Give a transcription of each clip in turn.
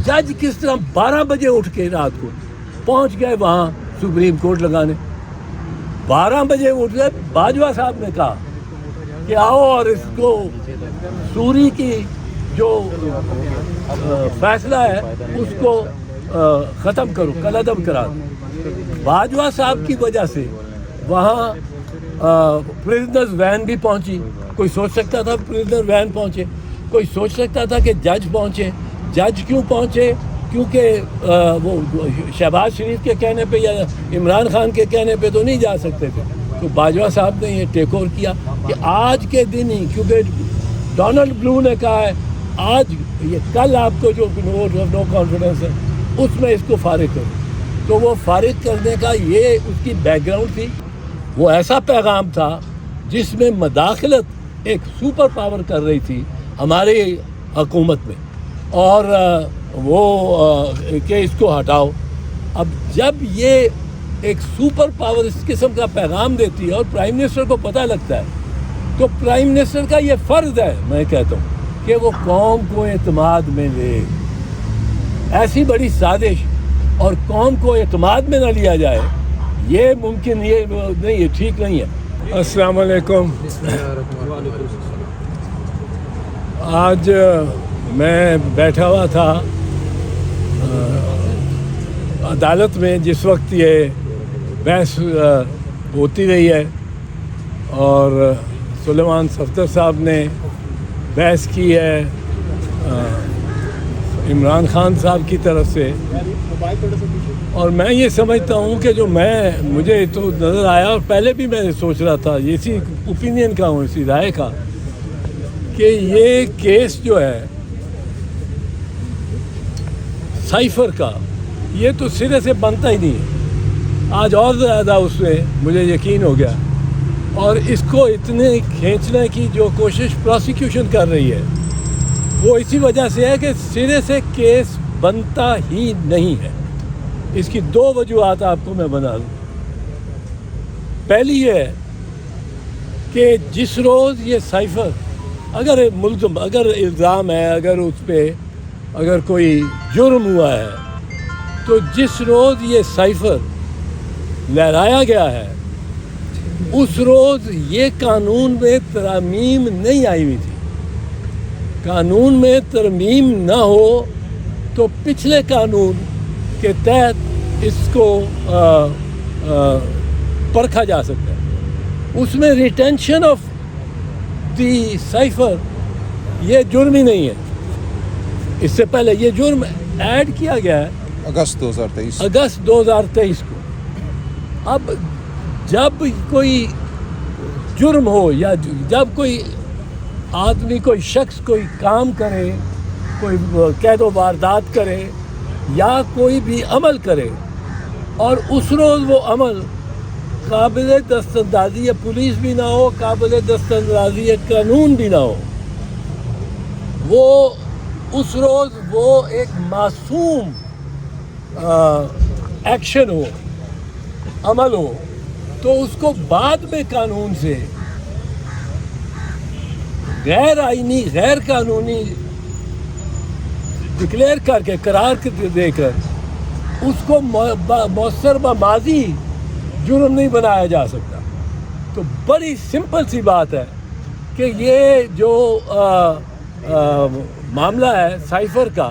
جج کس طرح 12 بجے اٹھ کے رات کو پہنچ گئے وہاں سپریم کورٹ لگانے. 12 بجے اٹھ گئے. باجوہ صاحب نے کہا کہ آؤ اور اس کو سوری کی جو فیصلہ ہے اس کو ختم کرو، کالعدم کرا دو. باجوہ صاحب کی وجہ سے وہاں پریزنرز وین بھی پہنچی. کوئی سوچ سکتا تھا پریزنر وین پہنچے؟ کوئی سوچ سکتا تھا کہ جج پہنچے؟ جج کیوں پہنچے؟ کیونکہ وہ شہباز شریف کے کہنے پہ یا عمران خان کے کہنے پہ تو نہیں جا سکتے تھے. تو باجوہ صاحب نے یہ ٹیک اوور کیا کہ آج کے دن ہی، کیونکہ ڈونلڈ بلو نے کہا ہے آج یہ کل آپ کو جو نو کانفرنس ہے اس میں اس کو فارغ کرو. تو وہ فارغ کرنے کا یہ اس کی بیک گراؤنڈ تھی. وہ ایسا پیغام تھا جس میں مداخلت ایک سپر پاور کر رہی تھی ہماری حکومت میں، اور وہ کہ اس کو ہٹاؤ. اب جب یہ ایک سپر پاور اس قسم کا پیغام دیتی ہے اور پرائم منسٹر کو پتہ لگتا ہے، تو پرائم منسٹر کا یہ فرض ہے، میں کہتا ہوں، کہ وہ قوم کو اعتماد میں لے. ایسی بڑی سازش اور قوم کو اعتماد میں نہ لیا جائے، یہ ممکن یہ نہیں، یہ ٹھیک نہیں ہے. السلام علیکم. آج میں بیٹھا ہوا تھا عدالت میں جس وقت یہ بحث ہوتی رہی ہے، اور سلیمان صفدر صاحب نے بحث کی ہے عمران خان صاحب کی طرف سے. اور میں یہ سمجھتا ہوں کہ جو مجھے تو نظر آیا، اور پہلے بھی میں سوچ رہا تھا، اسی اوپینین کا ہوں، اسی رائے کا، کہ یہ کیس جو ہے سائفر کا، یہ تو سرے سے بنتا ہی نہیں ہے. آج اور زیادہ اس میں مجھے یقین ہو گیا. اور اس کو اتنے کھینچنے کی جو کوشش پروسیکیوشن کر رہی ہے وہ اسی وجہ سے ہے کہ سرے سے کیس بنتا ہی نہیں ہے. اس کی 2 وجوہات آپ کو میں بنا دوں. پہلی یہ ہے کہ جس روز یہ سائفر اگر ملزم، اگر الزام ہے، اگر اس پہ اگر کوئی جرم ہوا ہے، تو جس روز یہ سائفر لہرایا گیا ہے اس روز یہ قانون میں ترمیم نہیں آئی ہوئی تھی. قانون میں ترمیم نہ ہو تو پچھلے قانون کے تحت اس کو پرکھا جا سکتا ہے. اس میں ریٹینشن آف دی سائفر یہ جرم ہی نہیں ہے. اس سے پہلے یہ جرم ایڈ کیا گیا ہے اگست 2023 کو. اب جب کوئی جرم ہو، یا جب کوئی آدمی، کوئی شخص کوئی کام کرے، کوئی قید و واردات کرے یا کوئی بھی عمل کرے، اور اس روز وہ عمل قابل دستاندازی پولیس بھی نہ ہو، قابل دستاندازی قانون بھی نہ ہو، وہ اس روز وہ ایک معصوم ایکشن ہو، عمل ہو، تو اس کو بعد میں قانون سے غیر آئینی، غیر قانونی ڈکلیئر کر کے، قرار دے کر اس کو مؤثر بماضی جرم نہیں بنایا جا سکتا. تو بڑی سمپل سی بات ہے کہ یہ جو معاملہ ہے سائفر کا،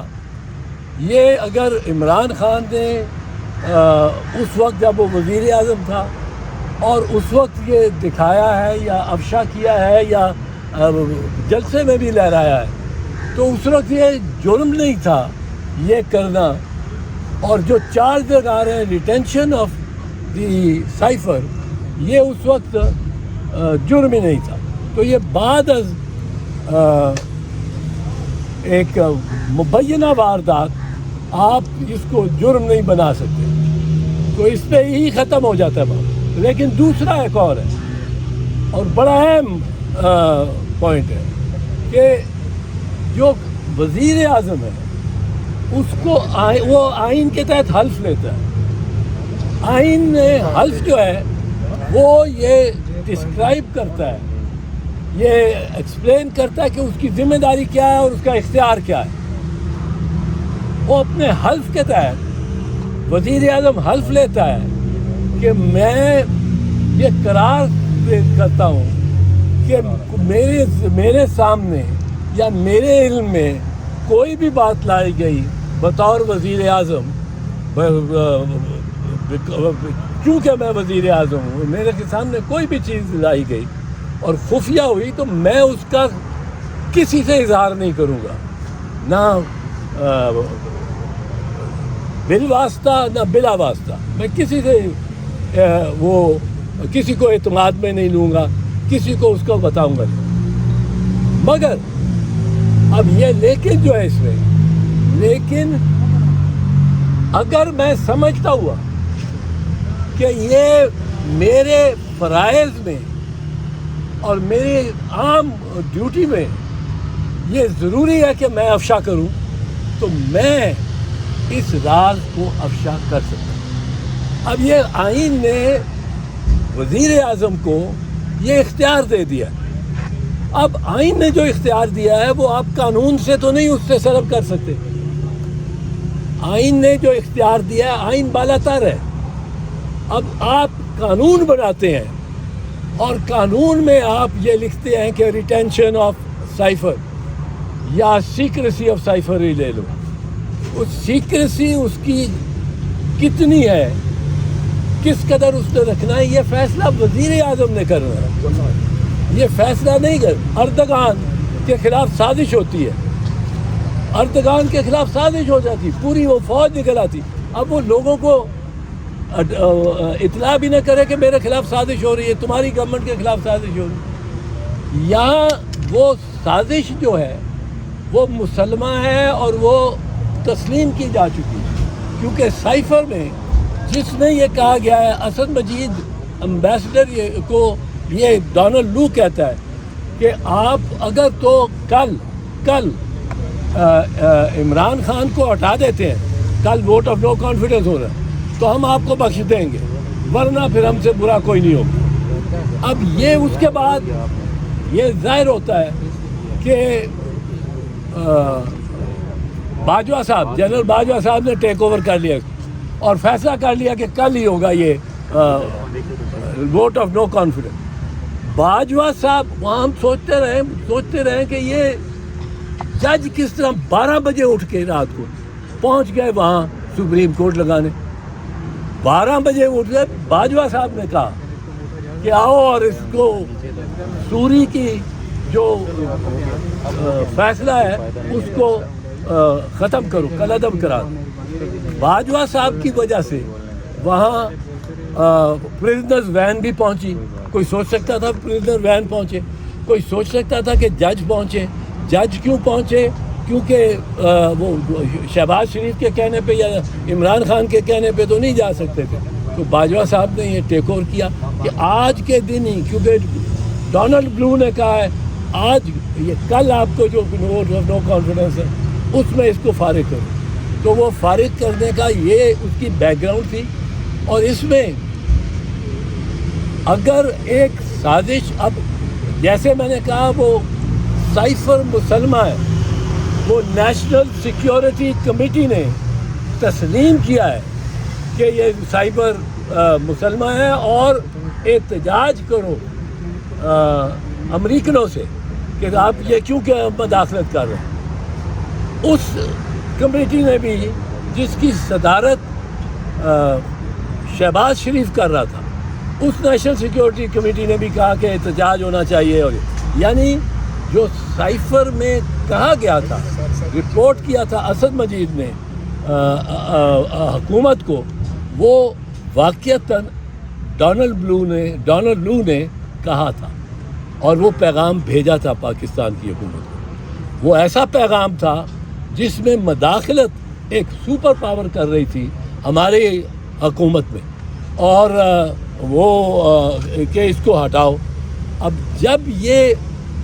یہ اگر عمران خان نے اس وقت جب وہ وزیر اعظم تھا اور اس وقت یہ دکھایا ہے یا افشا کیا ہے یا جلسے میں بھی لہرایا ہے، تو اس وقت یہ جرم نہیں تھا یہ کرنا. اور جو چارج لگا رہے ہیں ریٹینشن آف دی سائفر، یہ اس وقت جرم ہی نہیں تھا. تو یہ بعد از ایک مبینہ واردات آپ اس کو جرم نہیں بنا سکتے. تو اس پہ ہی ختم ہو جاتا ہے بات. لیکن دوسرا ایک اور ہے، اور بڑا اہم پوائنٹ ہے، کہ جو وزیر اعظم ہے اس کو وہ آئین کے تحت حلف لیتا ہے. آئین میں حلف جو ہے وہ یہ ڈسکرائب کرتا ہے، یہ ایکسپلین کرتا ہے کہ اس کی ذمہ داری کیا ہے اور اس کا اختیار کیا ہے. وہ اپنے حلف کے تحت وزیر اعظم حلف لیتا ہے کہ میں یہ قرار کرتا ہوں کہ میرے سامنے یا میرے علم میں کوئی بھی بات لائی گئی بطور وزیر اعظم، چونکہ میں وزیر اعظم ہوں، میرے کے سامنے کوئی بھی چیز لائی گئی اور خفیہ ہوئی تو میں اس کا کسی سے اظہار نہیں کروں گا، نہ بالواسطہ نہ بلا واسطہ۔ میں کسی سے وہ کسی کو اعتماد میں نہیں لوں گا، کسی کو اس کو بتاؤں گا نہیں۔ مگر اب یہ لیکن جو ہے اس میں، لیکن اگر میں سمجھتا ہوا کہ یہ میرے فرائض میں اور میری عام ڈیوٹی میں یہ ضروری ہے کہ میں افشا کروں، تو میں اس راز کو افشا کر سکتا ہوں۔ اب یہ آئین نے وزیر اعظم کو یہ اختیار دے دیا۔ اب آئین نے جو اختیار دیا ہے وہ آپ قانون سے تو نہیں اس سے سلب کر سکتے۔ آئین نے جو اختیار دیا ہے، آئین بالاتر ہے۔ اب آپ قانون بناتے ہیں اور قانون میں آپ یہ لکھتے ہیں کہ ریٹینشن آف سائفر یا سیکریسی آف سائفر ہی لے لو۔ اس سیکریسی اس کی کتنی ہے، کس قدر اس نے رکھنا ہے، یہ فیصلہ وزیر اعظم نے کرنا ہے۔ یہ فیصلہ نہیں کر اردگان کے خلاف سازش ہوتی ہے، اردگان کے خلاف سازش ہو جاتی، پوری وہ فوج نکل آتی۔ اب وہ لوگوں کو اطلاع بھی نہ کرے کہ میرے خلاف سازش ہو رہی ہے، تمہاری گورنمنٹ کے خلاف سازش ہو رہی ہے۔ یہاں وہ سازش جو ہے وہ مسلمہ ہے اور وہ تسلیم کی جا چکی ہے، کیونکہ سائفر میں جس میں یہ کہا گیا ہے، اسد مجید امبیسڈر کو یہ ڈونلڈ لو کہتا ہے کہ آپ اگر تو کل عمران خان کو ہٹا دیتے ہیں، کل ووٹ آف نو کانفیڈنس ہو رہا ہے، تو ہم آپ کو بخش دیں گے، ورنہ پھر ہم سے برا کوئی نہیں ہوگا۔ اب یہ اس کے بعد یہ ظاہر ہوتا ہے کہ باجوہ صاحب، جنرل باجوہ صاحب نے ٹیک اوور کر لیا اور فیصلہ کر لیا کہ کل ہی ہوگا یہ vote of no confidence. Bajwa صاحب وہاں ہم سوچتے رہے کہ یہ جج کس طرح 12 بجے اٹھ کے رات کو پہنچ گئے وہاں سپریم کورٹ لگانے۔ 12 بجے اٹھ گئے، باجوہ صاحب نے کہا کہ آؤ اور اس کو سوری کی جو فیصلہ ہے اس کو ختم کرو، کالعدم کرا دو۔ باجوہ صاحب کی وجہ سے وہاں پریزنرز وین بھی پہنچی۔ کوئی سوچ سکتا تھا پریزنر وین پہنچے، کوئی سوچ سکتا تھا کہ جج پہنچے۔ جج کیوں پہنچے؟ کیونکہ وہ شہباز شریف کے کہنے پہ یا عمران خان کے کہنے پہ تو نہیں جا سکتے تھے، تو باجوہ صاحب نے یہ ٹیک اوور کیا کہ آج کے دن ہی، کیونکہ ڈونلڈ بلو نے کہا ہے آج یہ کل آپ کو جو ووٹ آف نو کانفیڈنس ہے اس میں اس کو فارغ کرو، تو وہ فارغ کرنے کا یہ اس کی بیک گراؤنڈ تھی۔ اور اس میں اگر ایک سازش، اب جیسے میں نے کہا وہ سائفر مسلمہ ہے، وہ نیشنل سیکیورٹی کمیٹی نے تسلیم کیا ہے کہ یہ سائبر مسلمہ ہے اور احتجاج کرو امریکنوں سے کہ آپ یہ کیوں کہ مداخلت کر رہے ہیں۔ اس کمیٹی نے بھی، جس کی صدارت شہباز شریف کر رہا تھا، اس نیشنل سیکیورٹی کمیٹی نے بھی کہا کہ احتجاج ہونا چاہیے۔ اور یعنی جو سائفر میں کہا گیا تھا، رپورٹ کیا تھا اسد مجید نے حکومت کو، وہ واقعتاً ڈونلڈ لو نے کہا تھا اور وہ پیغام بھیجا تھا پاکستان کی حکومت کو۔ وہ ایسا پیغام تھا جس میں مداخلت ایک سپر پاور کر رہی تھی ہماری حکومت میں، اور وہ کہ اس کو ہٹاؤ۔ اب جب یہ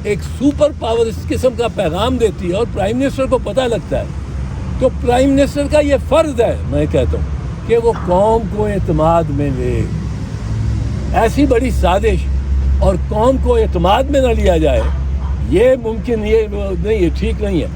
ایک سپر پاور اس قسم کا پیغام دیتی ہے اور پرائم منسٹر کو پتہ لگتا ہے، تو پرائم منسٹر کا یہ فرض ہے، میں کہتا ہوں، کہ وہ قوم کو اعتماد میں لے۔ ایسی بڑی سازش اور قوم کو اعتماد میں نہ لیا جائے، یہ ممکن، یہ نہیں، یہ ٹھیک نہیں ہے۔